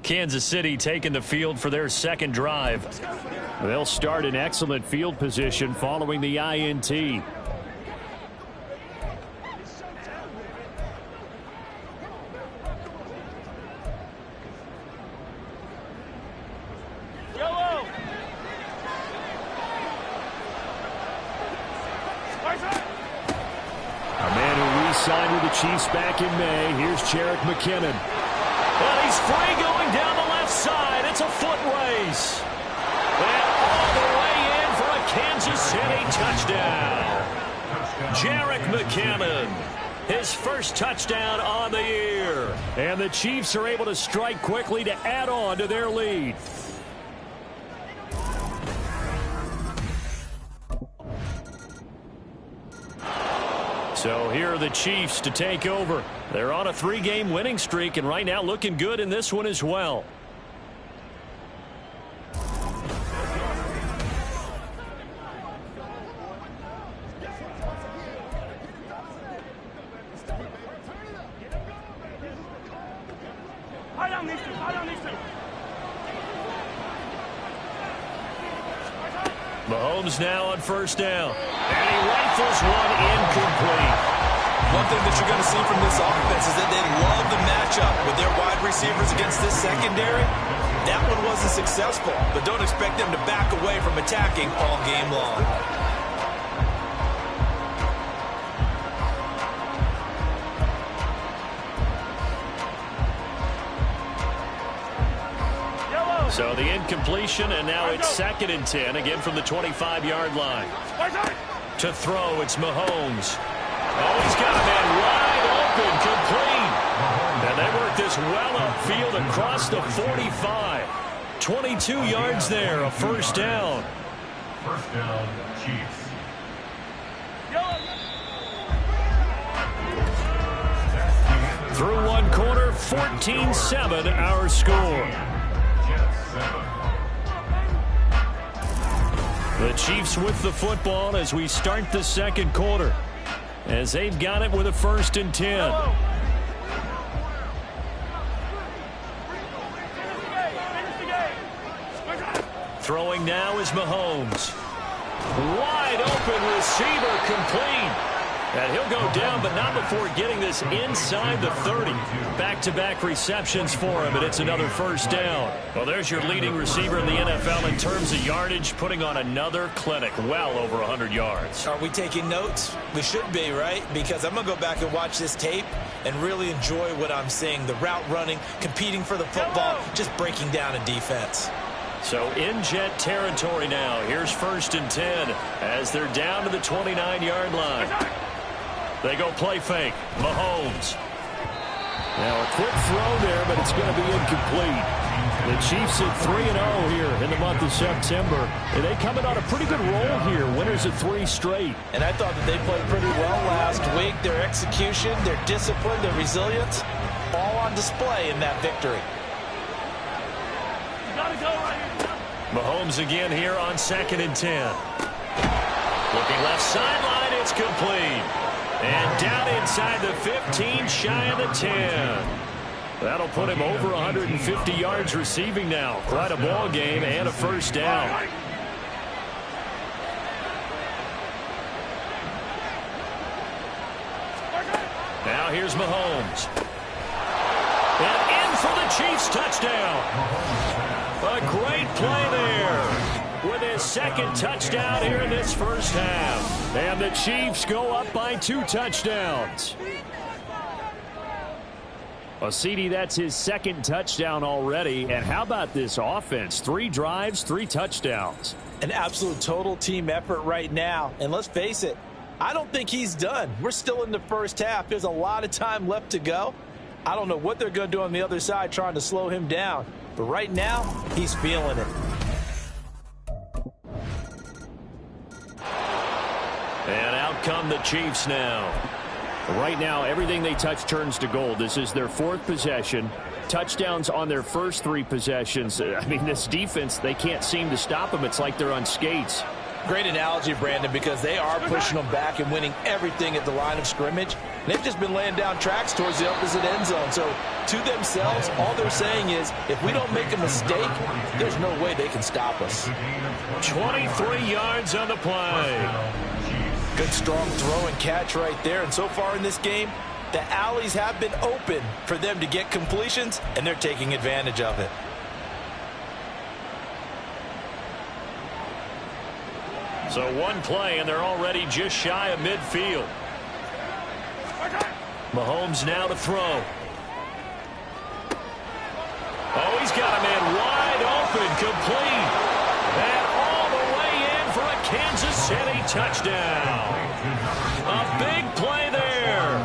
Kansas City taking the field for their second drive. They'll start in excellent field position following the INT. Signed with the Chiefs back in May. Here's Jerick McKinnon. And he's free going down the left side. It's a foot race. And all the way in for a Kansas City touchdown. Jerick McKinnon, his first touchdown on the year. And the Chiefs are able to strike quickly to add on to their lead. So here are the Chiefs to take over. They're on a 3-game winning streak, and right now looking good in this one as well. Mahomes now on first down. And he rifles one incomplete. One thing that you're going to see from this offense is that they love the matchup with their wide receivers against this secondary. That one wasn't successful, but don't expect them to back away from attacking all game long. So the incompletion, and now it's 2nd and 10, again from the 25-yard line. To throw, it's Mahomes. Oh, he's got a man wide open, complete. And they work this well upfield across the 45. 22 yards there, a first down. First down, Chiefs. Through one quarter, 14-7 our score. The Chiefs with the football as we start the second quarter, as they've got it with a 1st and 10. Throwing now is Mahomes. Wide open receiver, complete. And he'll go down, but not before getting this inside the 30. Back-to-back receptions for him, and it's another first down. Well, there's your leading receiver in the NFL in terms of yardage, putting on another clinic, well over 100 yards. Are we taking notes? We should be, right? Because I'm going to go back and watch this tape and really enjoy what I'm seeing. The route running, competing for the football, just breaking down a defense. So in jet territory now. Here's 1st and 10 as they're down to the 29-yard line. They go play fake. Mahomes. Now a quick throw there, but it's going to be incomplete. The Chiefs at 3-0 here in the month of September. And they come in on a pretty good roll here. Winners of 3 straight. And I thought that they played pretty well last week. Their execution, their discipline, their resilience, all on display in that victory. Mahomes again here on 2nd and 10. Looking left sideline, it's complete. And down inside the 15, shy of the 10. That'll put him over 150 yards receiving now. Quite a ball game and a first down. Now here's Mahomes. And in for the Chiefs touchdown. A great play there. With his 2nd touchdown here in this first half. And the Chiefs go up by 2 touchdowns. Well, CD, that's his 2nd touchdown already. And how about this offense? 3 drives, 3 touchdowns. An absolute total team effort right now. And let's face it, I don't think he's done. We're still in the first half. There's a lot of time left to go. I don't know what they're going to do on the other side trying to slow him down. But right now, he's feeling it. And out come the Chiefs now. Right now, everything they touch turns to gold. This is their 4th possession. Touchdowns on their first 3 possessions. I mean, this defense, they can't seem to stop them. It's like they're on skates. Great analogy, Brandon, because they are pushing them back and winning everything at the line of scrimmage. And they've just been laying down tracks towards the opposite end zone. So to themselves, all they're saying is, if we don't make a mistake, there's no way they can stop us. 23 yards on the play. Good strong throw and catch right there. And so far in this game, the alleys have been open for them to get completions, and they're taking advantage of it. So one play, and they're already just shy of midfield. Mahomes now to throw. Oh, he's got a man wide open, complete. And all the way in for a Kansas City touchdown. A big play there.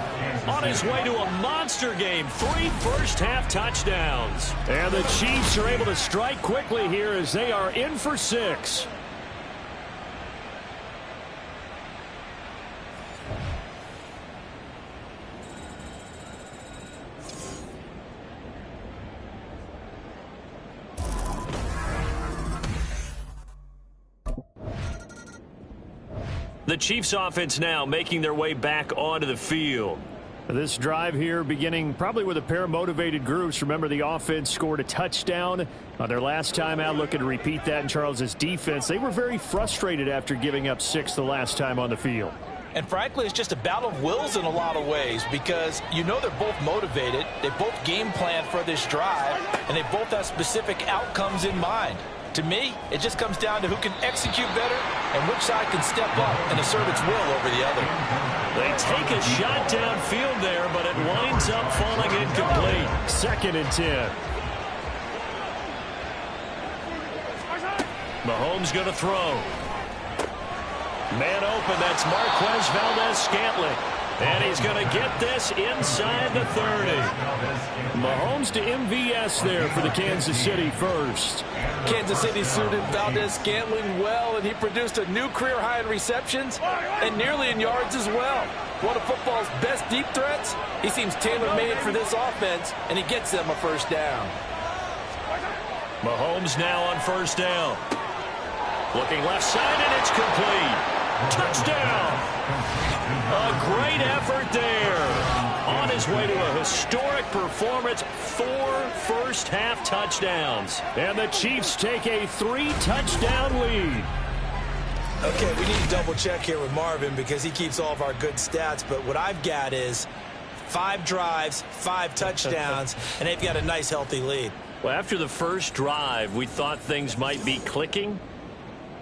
On his way to a monster game. 3 first-half touchdowns. And the Chiefs are able to strike quickly here as they are in for 6. The Chiefs offense now making their way back onto the field. This drive here beginning probably with a pair of motivated groups. Remember, the offense scored a touchdown on their last time out. Looking to repeat that in Charles's defense. They were very frustrated after giving up 6 the last time on the field. And frankly, it's just a battle of wills in a lot of ways, because you know they're both motivated. They both game plan for this drive, and they both have specific outcomes in mind. To me, it just comes down to who can execute better and which side can step up and assert its will over the other. They take a shot downfield there, but it winds up falling incomplete. 2nd and 10. Mahomes going to throw. Man open, that's Marquez Valdez-Scantling. And he's going to get this inside the 30. Mahomes to MVS there for the Kansas City first. Kansas City suited Valdez-Scantling well, and he produced a new career high in receptions and nearly in yards as well. One of football's best deep threats. He seems tailor-made for this offense, and he gets them a first down. Mahomes now on first down. Looking left side, and it's complete. Touchdown! A great effort there. On his way to a historic performance, 4 first-half touchdowns. And the Chiefs take a 3-touchdown lead. Okay, we need to double-check here with Marvin because he keeps all of our good stats. But what I've got is 5 drives, 5 touchdowns, and they've got a nice, healthy lead. Well, after the first drive, we thought things might be clicking.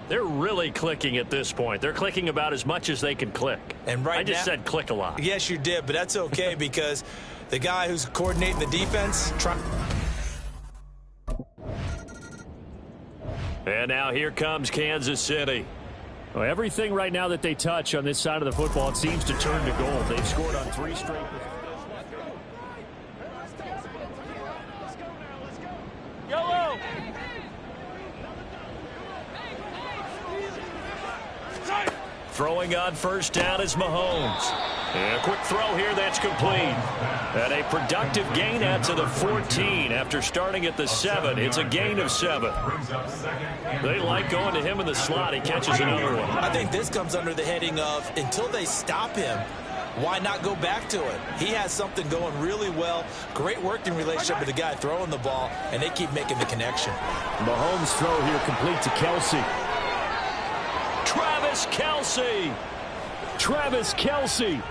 They're really clicking at this point. They're clicking about as much as they can click. And right I just said click a lot. Yes, you did, but that's okay because the guy who's coordinating the defense... And now here comes Kansas City. Well, everything right now that they touch on this side of the football, it seems to turn to gold. They've scored on 3 straight. YOLO! Throwing on first down is Mahomes. And a quick throw here that's complete. And a productive gain out to the 14 after starting at the 7. It's a gain of 7. They like going to him in the slot. He catches another one. I think this comes under the heading of until they stop him, why not go back to it? He has something going really well. Great working relationship with the guy throwing the ball, and they keep making the connection. Mahomes' throw here complete to Kelsey. Travis Kelce. Travis Kelce.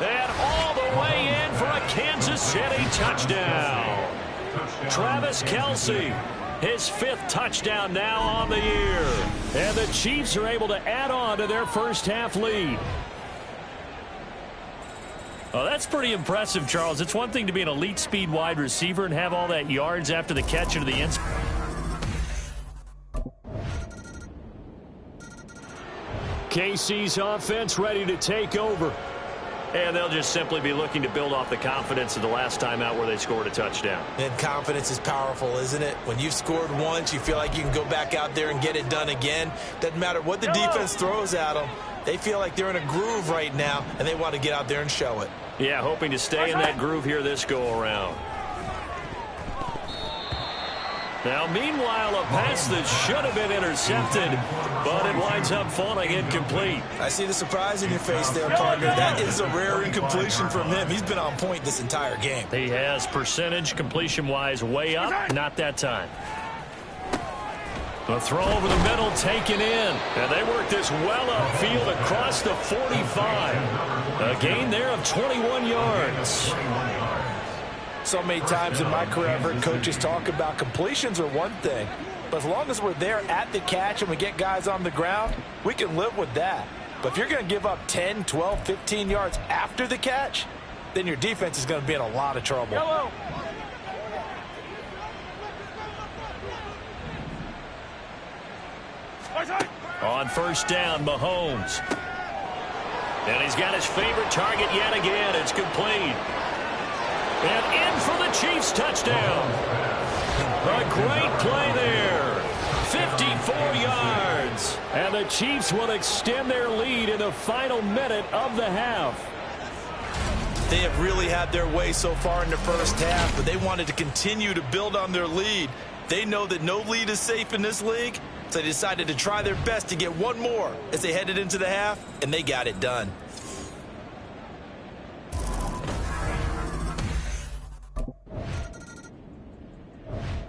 And all the way in for a Kansas City touchdown. Travis Kelce, his 5th touchdown now on the year. And the Chiefs are able to add on to their first-half lead. Oh, that's pretty impressive, Charles. It's one thing to be an elite speed wide receiver and have all that yards after the catch into the end. KC's offense ready to take over. And they'll just simply be looking to build off the confidence of the last time out where they scored a touchdown. And confidence is powerful, isn't it? When you've scored once, you feel like you can go back out there and get it done again. Doesn't matter what the defense throws at them. They feel like they're in a groove right now, and they want to get out there and show it. Yeah, hoping to stay in that groove here this go-around. Now, meanwhile, a pass that should have been intercepted, but it winds up falling incomplete. I see the surprise in your face there, partner. That is a rare incompletion from him. He's been on point this entire game. He has percentage completion-wise way up, not that time. A throw over the middle taken in, and they work this well upfield across the 45. A gain there of 21 yards. So many times in my career I've heard coaches talk about completions are one thing, but as long as we're there at the catch and we get guys on the ground, we can live with that. But if you're going to give up 10, 12, 15 yards after the catch, then your defense is going to be in a lot of trouble. Yellow. On first down, Mahomes. And he's got his favorite target yet again. It's complete. And in for the Chiefs touchdown. A great play there. 54 yards. And the Chiefs will extend their lead in the final minute of the half. They have really had their way so far in the first half, but they wanted to continue to build on their lead. They know that no lead is safe in this league, so they decided to try their best to get one more as they headed into the half, and they got it done.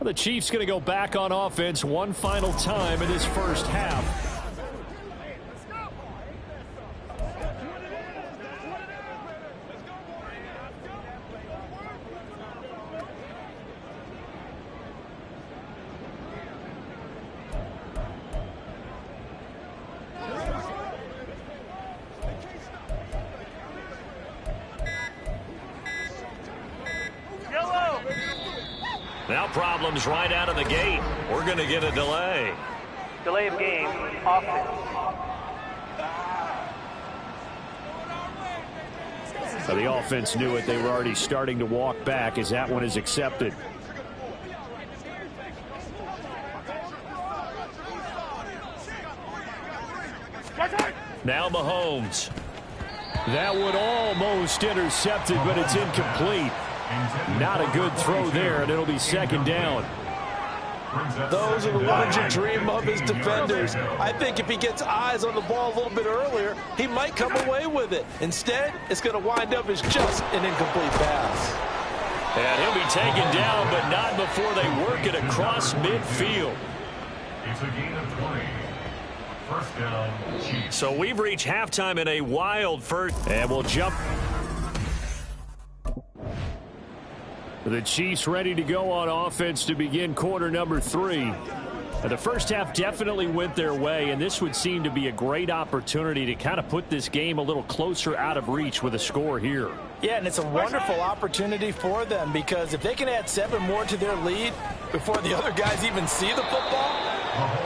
The Chiefs going to go back on offense one final time in this first half. Now problems right out of the gate. We're going to get a delay. Delay of game, offense. So the offense knew it. They were already starting to walk back as that one is accepted. Now Mahomes. That one almost intercepted, but it's incomplete. Not a good throw there, and it'll be second down. Those are the ones you dream of as defenders. I think if he gets eyes on the ball a little bit earlier, he might come away with it. Instead, it's going to wind up as just an incomplete pass. And he'll be taken down, but not before they work it across midfield. It's a gain of 20. First down, Chiefs. So we've reached halftime in a wild first, and we'll jump. The Chiefs ready to go on offense to begin quarter number 3. The first half definitely went their way, and this would seem to be a great opportunity to kind of put this game a little closer out of reach with a score here. Yeah, and it's a wonderful opportunity for them because if they can add 7 more to their lead before the other guys even see the football,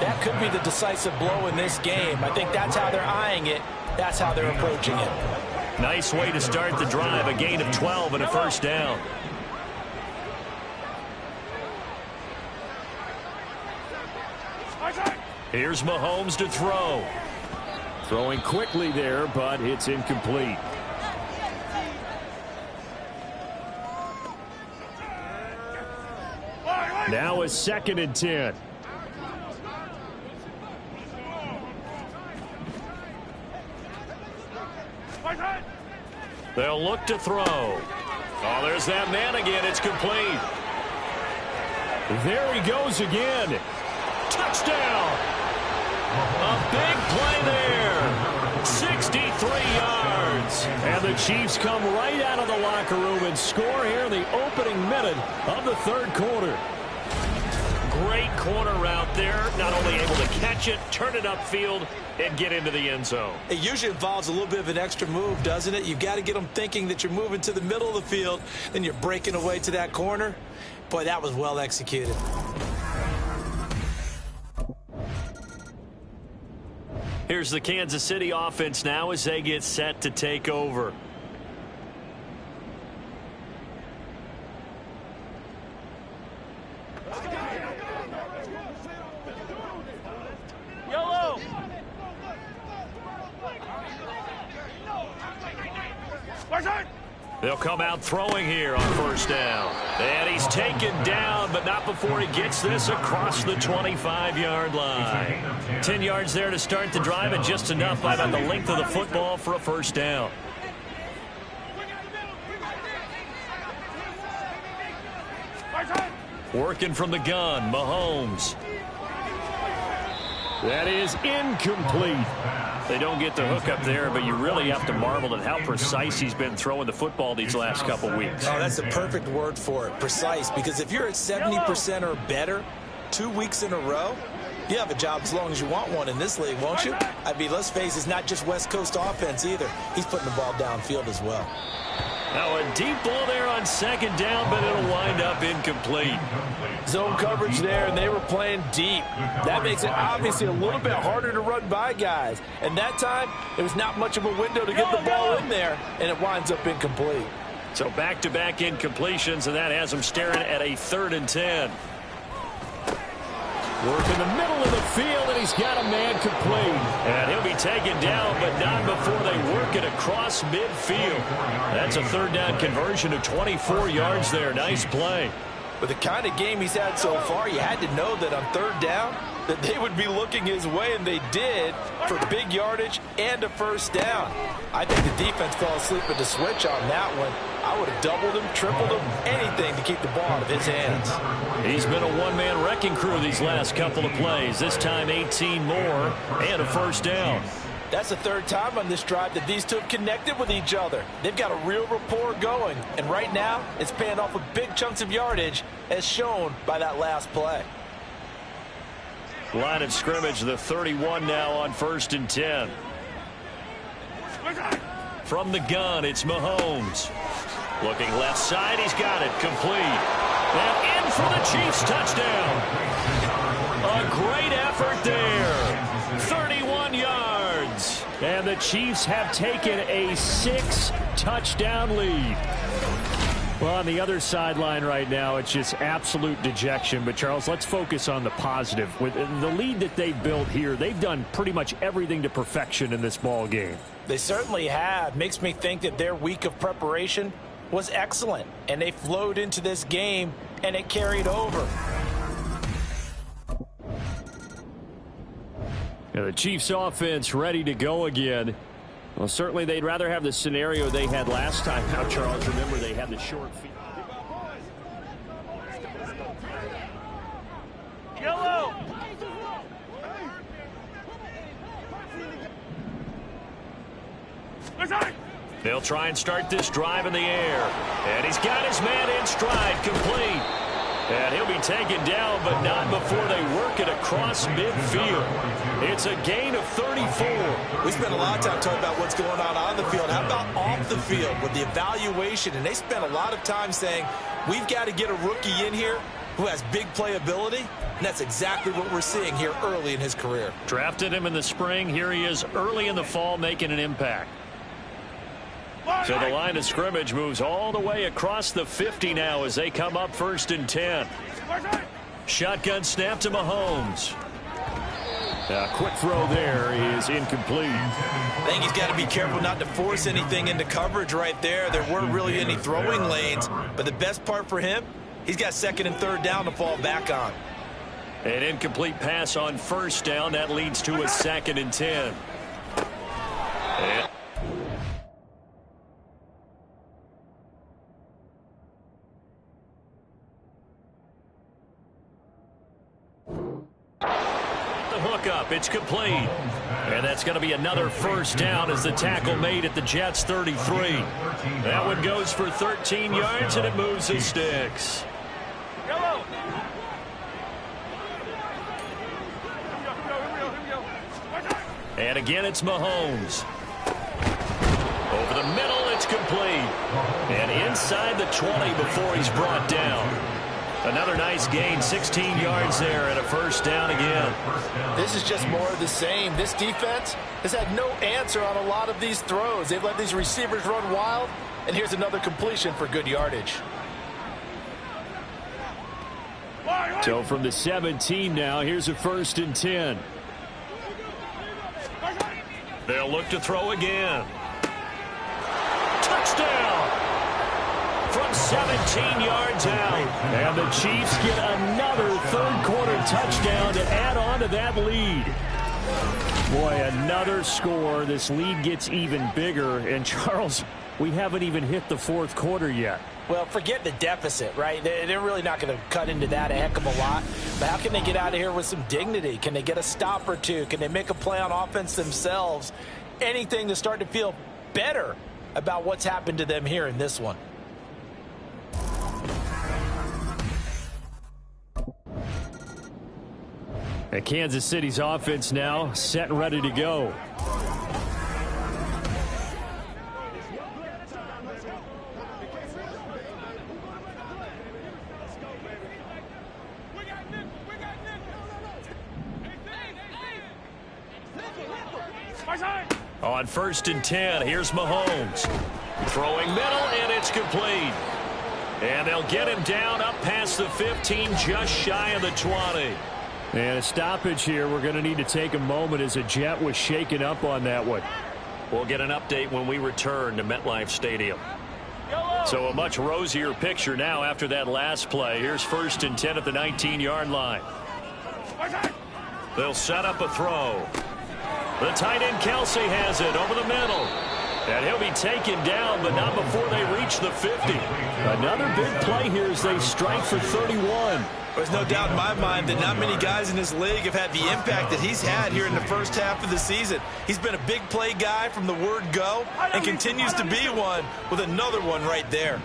that could be the decisive blow in this game. I think that's how they're eyeing it. That's how they're approaching it. Nice way to start the drive, a gain of 12 and a first down. Here's Mahomes to throw. Throwing quickly there, but it's incomplete. Now a 2nd and 10. They'll look to throw. Oh, there's that man again. It's complete. There he goes again. Touchdown. A big play there. 63 yards. And the Chiefs come right out of the locker room and score here in the opening minute of the third quarter. Great corner route there. Not only able to catch it, turn it upfield, and get into the end zone. It usually involves a little bit of an extra move, doesn't it? You've got to get them thinking that you're moving to the middle of the field, and you're breaking away to that corner. Boy, that was well executed. Here's the Kansas City offense now as they get set to take over. Yellow. They'll come out throwing here on first down. And he's taken down, but not before he gets this across the 25-yard line. 10 yards there to start the drive, and just enough by about the length of the football for a first down. Working from the gun, Mahomes. That is incomplete. They don't get the hook up there, but you really have to marvel at how precise he's been throwing the football these last couple weeks. Oh, that's a perfect word for it, precise, because if you're at 70% or better 2 weeks in a row, you have a job as long as you want one in this league, won't you? I mean, let's face it, it's not just West Coast offense either. He's putting the ball downfield as well. Now a deep ball there on second down, but it'll wind up incomplete. Zone coverage there, and they were playing deep. That makes it obviously a little bit harder to run by guys. And that time, there was not much of a window to get the ball in there, and it winds up incomplete. So back-to-back incompletions, and that has them staring at a 3rd and 10. Work in the middle of the field, and he's got a man complete. And he'll be taken down, but not before they work it across midfield. That's a 3rd down conversion of 24 yards there. Nice play. With the kind of game he's had so far, you had to know that on 3rd down that they would be looking his way, and they did, for big yardage and a first down. I think the defense fell asleep at the switch on that one. I would have doubled him, tripled him, anything to keep the ball out of his hands. He's been a one-man wrecking crew these last couple of plays. This time 18 more and a first down. That's the 3rd time on this drive that these two have connected with each other. They've got a real rapport going, and right now it's paying off with big chunks of yardage as shown by that last play. Line of scrimmage, the 31 now on 1st and 10. From the gun, it's Mahomes. Looking left side, he's got it, complete. And in for the Chiefs, touchdown. A great effort there. 31 yards. And the Chiefs have taken a 6-touchdown lead. Well, on the other sideline right now, it's just absolute dejection. But, Charles, let's focus on the positive. With the lead that they've built here, they've done pretty much everything to perfection in this ball game. They certainly have. Makes me think that their week of preparation was excellent. And they flowed into this game, and it carried over. Yeah, the Chiefs offense ready to go again. Well, certainly they'd rather have the scenario they had last time. Now, Charles, remember they had the short field. Yellow. They'll try and start this drive in the air. And he's got his man in stride, complete. And he'll be taken down, but not before they work it across midfield. It's a gain of 34. We spent a lot of time talking about what's going on the field. How about off the field with the evaluation? And they spent a lot of time saying, we've got to get a rookie in here who has big playability. And that's exactly what we're seeing here early in his career. Drafted him in the spring. Here he is early in the fall making an impact. So the line of scrimmage moves all the way across the 50 now as they come up 1st and 10. Shotgun snap to Mahomes. A quick throw there is incomplete. I think he's got to be careful not to force anything into coverage right there. There weren't really any throwing lanes, but the best part for him, he's got 2nd and 3rd down to fall back on. An incomplete pass on 1st down. That leads to a 2nd and 10. Up, it's complete. And that's going to be another 1st down as the tackle made at the Jets' 33. That one goes for 13 yards, and it moves the sticks. Yellow. And again, it's Mahomes. Over the middle, it's complete. And inside the 20 before he's brought down. Another nice gain, 16 yards there, and a 1st down again. This is just more of the same. This defense has had no answer on a lot of these throws. They've let these receivers run wild, and here's another completion for good yardage. So from the 17 now, here's a 1st and 10. They'll look to throw again. Touchdown! from 17 yards out. And the Chiefs get another third-quarter touchdown to add on to that lead. Boy, another score. This lead gets even bigger. And, Charles, we haven't even hit the fourth quarter yet. Well, forget the deficit, right? They're really not going to cut into that a heck of a lot. But how can they get out of here with some dignity? Can they get a stop or two? Can they make a play on offense themselves? Anything to start to feel better about what's happened to them here in this one. And Kansas City's offense now set and ready to go. On 1st and 10, here's Mahomes. Throwing middle, and it's complete. And they'll get him down up past the 15, just shy of the 20. And a stoppage here. We're going to need to take a moment as a Jet was shaken up on that one. We'll get an update when we return to MetLife Stadium. So a much rosier picture now after that last play. Here's 1st and 10 at the 19-yard line. They'll set up a throw. The tight end Kelsey has it over the middle. And he'll be taken down, but not before they reach the 50. Another big play here as they strike for 31. There's no doubt in my mind that not many guys in this league have had the impact that he's had here in the first half of the season. He's been a big play guy from the word go and continues to be one with another one right there.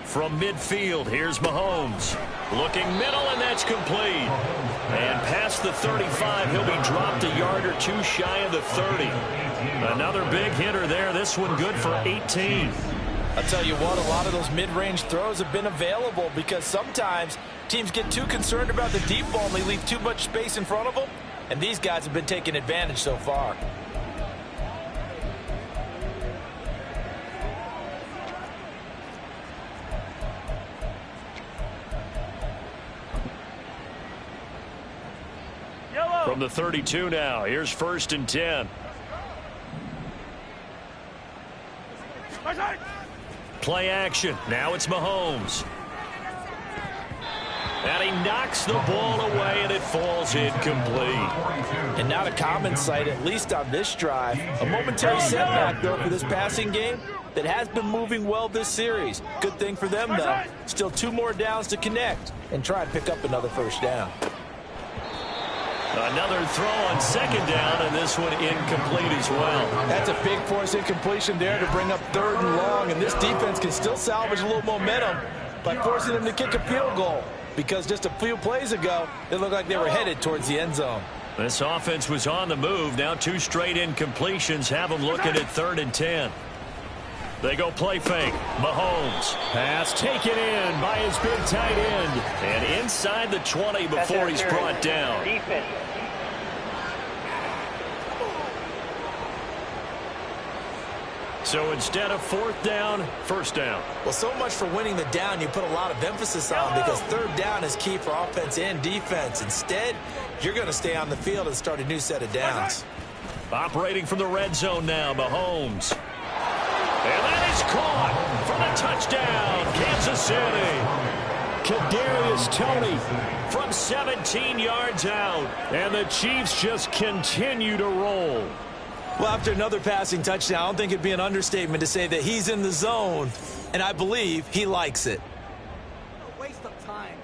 From midfield, here's Mahomes. Looking middle, and that's complete. And past the 35, he'll be dropped a yard or two shy of the 30. Another big hitter there. This one good for 18. I'll tell you what, a lot of those mid-range throws have been available because sometimes teams get too concerned about the deep ball and they leave too much space in front of them. And these guys have been taking advantage so far. From the 32 now, here's 1st and 10. Play action. Now it's Mahomes. And he knocks the ball away, and it falls incomplete. And not a common sight, at least on this drive. A momentary setback, though, for this passing game that has been moving well this series. Good thing for them, though. Still 2 more downs to connect and try and pick up another first down. Another throw on 2nd down, and this one incomplete as well. That's a big force incompletion there to bring up 3rd and long, and this defense can still salvage a little momentum by forcing them to kick a field goal, because just a few plays ago, it looked like they were headed towards the end zone. This offense was on the move. Now 2 straight incompletions have them looking at 3rd and 10. They go play fake. Mahomes. Pass taken in by his big tight end. And inside the 20 before he's brought down. Defense. So instead of 4th down, 1st down. Well, so much for winning the down you put a lot of emphasis on because 3rd down is key for offense and defense. Instead, you're going to stay on the field and start a new set of downs. Operating from the red zone now, Mahomes. And that is caught for the touchdown, Kansas City. Kadarius Toney From 17 yards out. And the Chiefs just continue to roll. Well, after another passing touchdown, I don't think it'd be an understatement to say that he's in the zone, and I believe he likes it. A waste of time.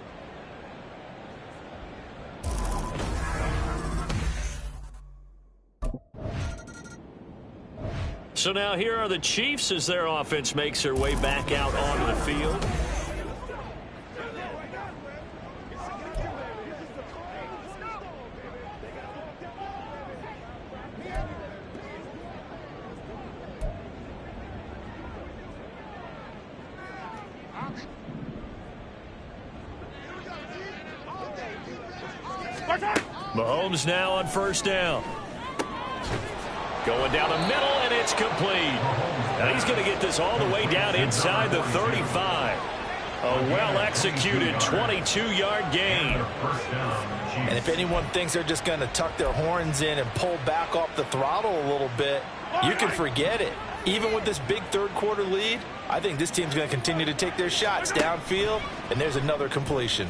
So now here are the Chiefs as their offense makes their way back out onto the field. Mahomes now on 1st down. Going down the middle, and it's complete. Now he's going to get this all the way down inside the 35. A well-executed 22-yard gain. And if anyone thinks they're just going to tuck their horns in and pull back off the throttle a little bit, you can forget it. Even with this big third-quarter lead, I think this team's going to continue to take their shots downfield, and there's another completion.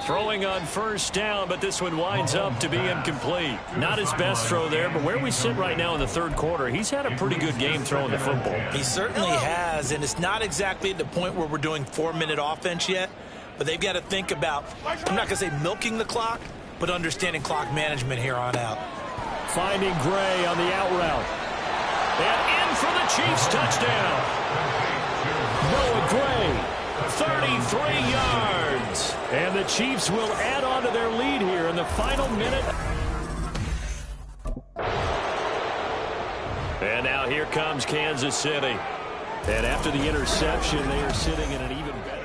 Throwing on first down, but this one winds up to be incomplete. Not his best throw there, but where we sit right now in the third quarter, he's had a pretty good game throwing the football. He certainly has, and it's not exactly at the point where we're doing 4-minute offense yet, but they've got to think about, I'm not going to say milking the clock, but understanding clock management here on out. Finding Gray on the out route. And in for the Chiefs touchdown. Noah Gray, 33 yards. And the Chiefs will add on to their lead here in the final minute. And now here comes Kansas City. And after the interception, they are sitting in an even better.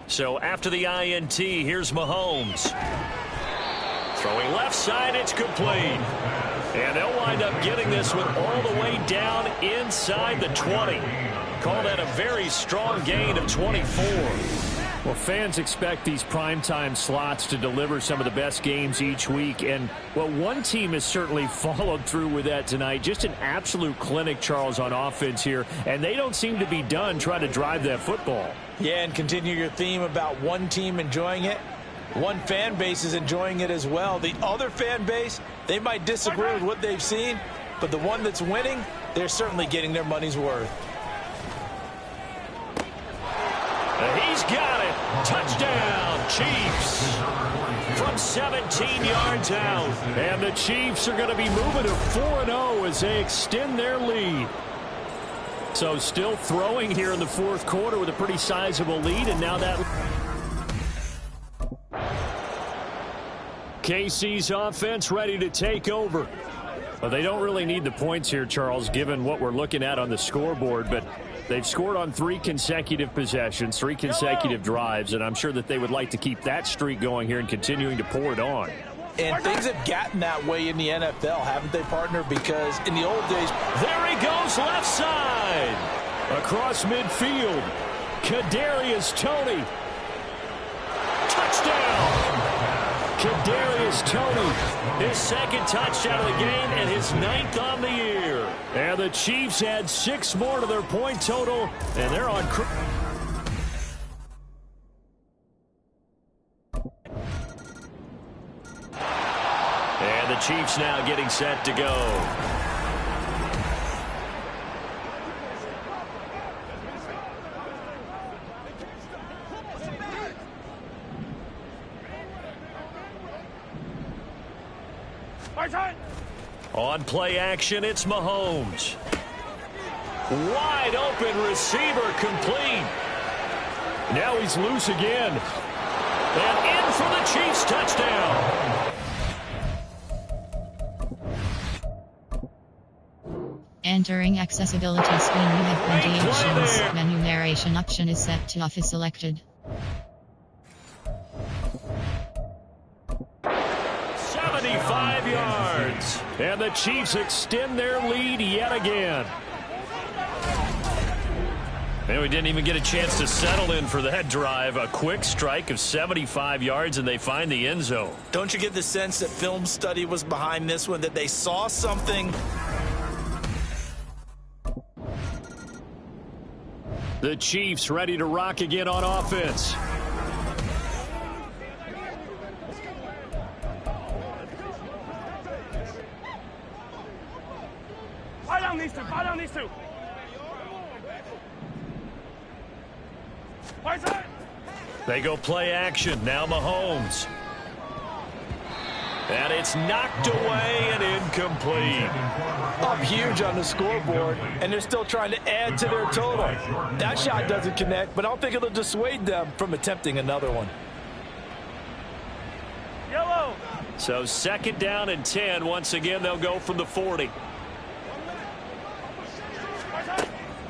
So after the INT, here's Mahomes. Throwing left side, it's complete. And they'll wind up getting this one all the way down inside the 20. Call that a very strong gain of 24. Well, fans expect these primetime slots to deliver some of the best games each week. And, well, one team has certainly followed through with that tonight. Just an absolute clinic, Charles, on offense here. And they don't seem to be done trying to drive that football. Yeah, and continue your theme about one team enjoying it. One fan base is enjoying it as well. The other fan base, they might disagree with what they've seen, but the one that's winning, they're certainly getting their money's worth. He's got it. Touchdown, Chiefs. From 17 yards out. And the Chiefs are going to be moving to 4-0 as they extend their lead. So still throwing here in the fourth quarter with a pretty sizable lead, and now that KC's offense ready to take over. Well, they don't really need the points here, Charles, given what we're looking at on the scoreboard, but they've scored on 3 consecutive possessions, 3 consecutive drives, and I'm sure that they would like to keep that streak going here and continuing to pour it on. And things have gotten that way in the NFL, haven't they, partner? Because in the old days, there he goes left side. Across midfield. Kadarius Toney. Touchdown. Kadarius Toney. His second touchdown of the game and his 9th on the year. And the Chiefs add 6 more to their point total, and they're on. And the Chiefs now getting set to go. On play action, it's Mahomes. Wide open receiver complete. Now he's loose again. And in for the Chiefs touchdown. Entering accessibility screen, you have 20 options. Menu narration option is set to off is selected. 75 yards. And the Chiefs extend their lead yet again. And we didn't even get a chance to settle in for that drive. A quick strike of 75 yards, and they find the end zone. Don't you get the sense that film study was behind this one, that they saw something? The Chiefs ready to rock again on offense. Buy down these two. They go play action. Now Mahomes. And it's knocked away and incomplete. Up huge on the scoreboard, and they're still trying to add to their total. That shot doesn't connect, but I don't think it'll dissuade them from attempting another one. Yellow. So 2nd down and 10. Once again, they'll go from the 40.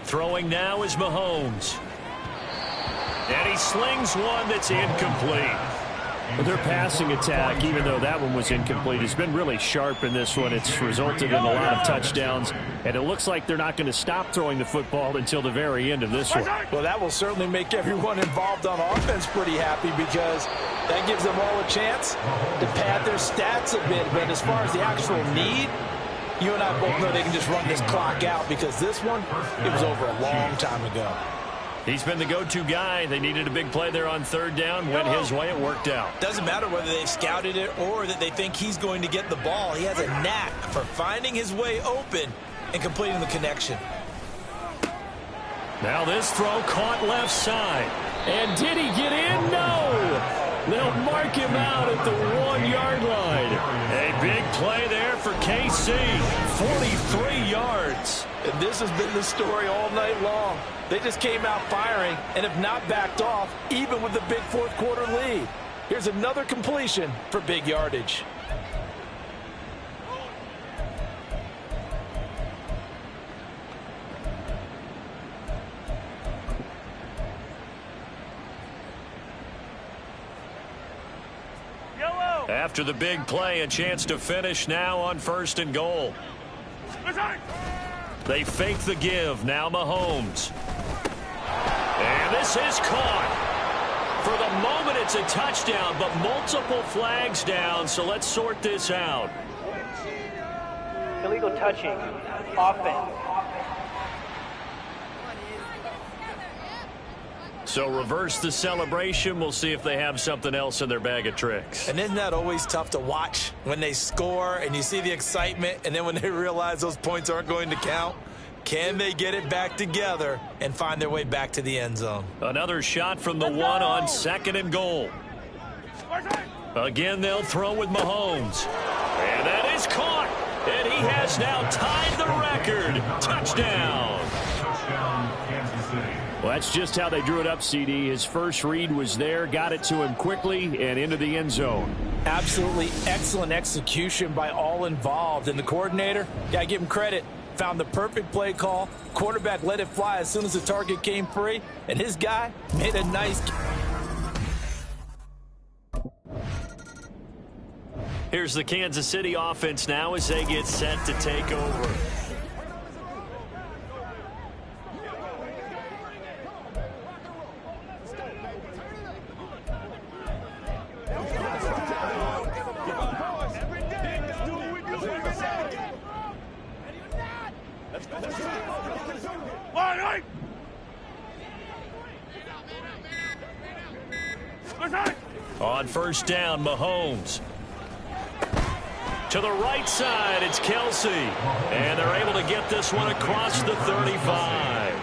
Throwing now is Mahomes. And he slings one that's incomplete. Their passing attack, even though that one was incomplete, has been really sharp in this one. It's resulted in a lot of touchdowns, and it looks like they're not going to stop throwing the football until the very end of this one. Well, that will certainly make everyone involved on offense pretty happy, because that gives them all a chance to pad their stats a bit. But as far as the actual need, you and I both know they can just run this clock out, because this one, it was over a long time ago. He's been the go-to guy. They needed a big play there on third down. Went his way. It worked out. Doesn't matter whether they've scouted it or that they think he's going to get the ball. He has a knack for finding his way open and completing the connection. Now this throw caught left side. And did he get in? No! They'll mark him out at the 1-yard line. A big play there for KC. 43 yards. And this has been the story all night long. They just came out firing and have not backed off, even with the big fourth-quarter lead. Here's another completion for big yardage. After the big play, a chance to finish now on 1st and goal. They fake the give. Now Mahomes. And this is caught. For the moment, it's a touchdown, but multiple flags down, so let's sort this out. Illegal touching. Offense. So reverse the celebration. We'll see if they have something else in their bag of tricks. And isn't that always tough to watch when they score and you see the excitement, and then when they realize those points aren't going to count? Can they get it back together and find their way back to the end zone? Another shot from the one on 2nd and goal. Again, they'll throw with Mahomes. And that is caught. And he has now tied the record. Touchdown. Touchdown, Kansas City. Well, that's just how they drew it up, CD. His first read was there, got it to him quickly, and into the end zone. Absolutely excellent execution by all involved. And the coordinator, got to give him credit, found the perfect play call. Quarterback let it fly as soon as the target came free, and his guy made a nice... Here's the Kansas City offense now as they get set to take over. On 1st down, Mahomes. To the right side, it's Kelsey. And they're able to get this one across the 35.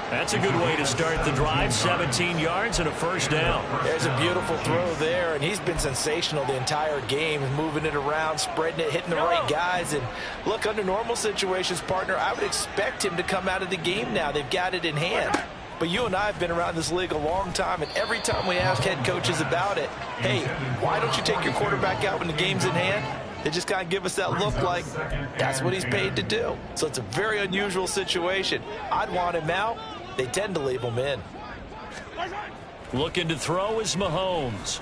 That's a good way to start the drive. 17 yards and a 1st down. There's a beautiful throw there, and he's been sensational the entire game, moving it around, spreading it, hitting the right guys. And look, under normal situations, partner, I would expect him to come out of the game now. They've got it in hand. But you and I have been around this league a long time, and every time we ask head coaches about it, hey, why don't you take your quarterback out when the game's in hand? They just kind of give us that look like that's what he's paid to do. So it's a very unusual situation. I'd want him out. They tend to leave him in. Looking to throw is Mahomes.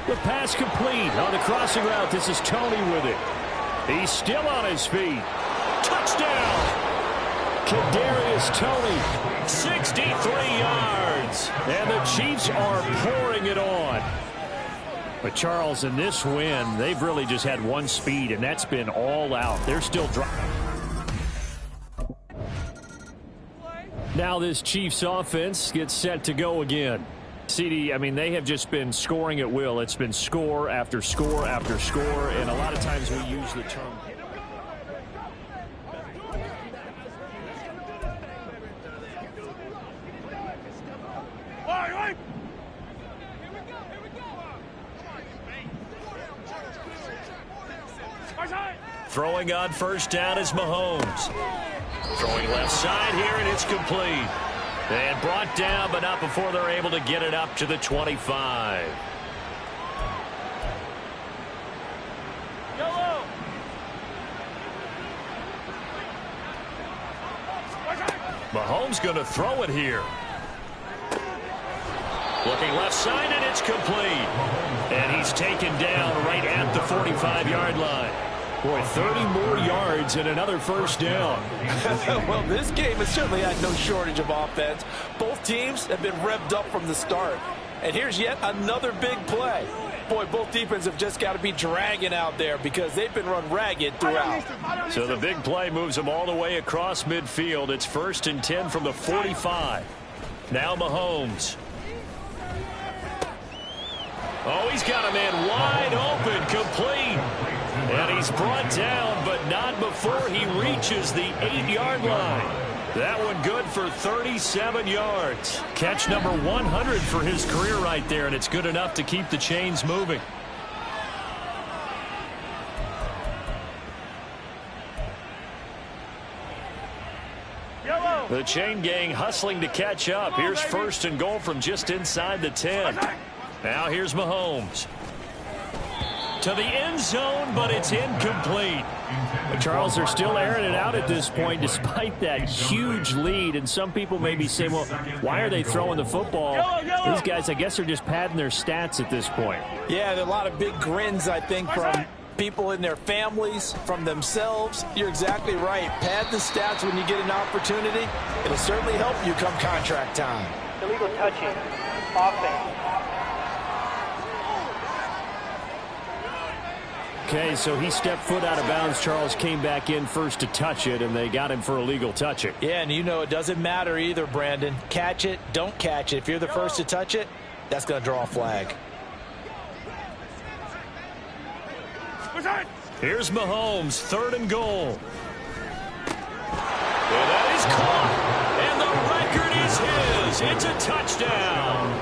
The pass complete on the crossing route. This is Tony with it. He's still on his feet. Touchdown! Kadarius Toney, 63 yards. And the Chiefs are pouring it on. But, Charles, in this win, they've really just had one speed, and that's been all out. They're still driving. Now this Chiefs offense gets set to go again. CD, I mean, they have just been scoring at will. It's been score after score after score, and a lot of times we use the term. Throwing on 1st down is Mahomes. Throwing left side here, and it's complete. And brought down, but not before they're able to get it up to the 25. Mahomes going to throw it here. Looking Looking left side, and it's complete. And he's taken down right at the 45-yard line. Boy, 30 more yards and another first down. Well, this game has certainly had no shortage of offense. Both teams have been revved up from the start. And here's yet another big play. Boy, both defenses have just got to be dragging out there because they've been run ragged throughout. So the big play moves them all the way across midfield. It's 1st and 10 from the 45. Now Mahomes. Oh, he's got a man wide open, complete. And he's brought down, but not before he reaches the 8-yard line. That one good for 37 yards. Catch number 100 for his career right there, and it's good enough to keep the chains moving. The chain gang hustling to catch up. Here's 1st and goal from just inside the 10. Now here's Mahomes. To the end zone, but it's incomplete. Charles, they're still airing it out at this point despite that huge lead. And some people may be saying, well, why are they throwing the football? These guys, I guess, are just padding their stats at this point. Yeah, there are a lot of big grins, I think, from people in their families, from themselves. You're exactly right. Pad the stats when you get an opportunity. It'll certainly help you come contract time. Illegal touching. Offense. Okay, so he stepped foot out of bounds. Charles came back in first to touch it, and they got him for illegal touching. Yeah, and you know it doesn't matter either, Brandon. Catch it, don't catch it. If you're the first to touch it, that's going to draw a flag. Here's Mahomes, 3rd and goal. And that is caught. And the record is his. It's a touchdown.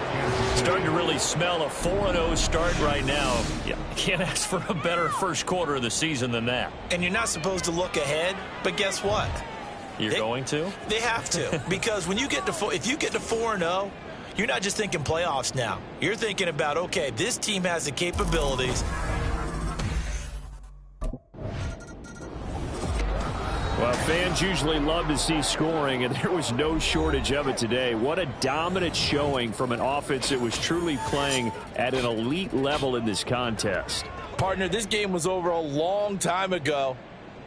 Starting to really smell a 4-0 start right now. Yeah, can't ask for a better first quarter of the season than that. And you're not supposed to look ahead, but guess what? You're going to? They have to. Because when you get to if you get to 4-0, you're not just thinking playoffs now. You're thinking about, okay, this team has the capabilities. Well, fans usually love to see scoring, and there was no shortage of it today. What a dominant showing from an offense that was truly playing at an elite level in this contest. Partner, this game was over a long time ago,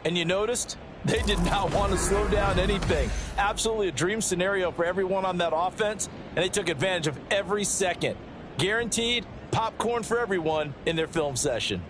and you noticed they did not want to slow down anything. Absolutely a dream scenario for everyone on that offense, and they took advantage of every second. Guaranteed popcorn for everyone in their film session.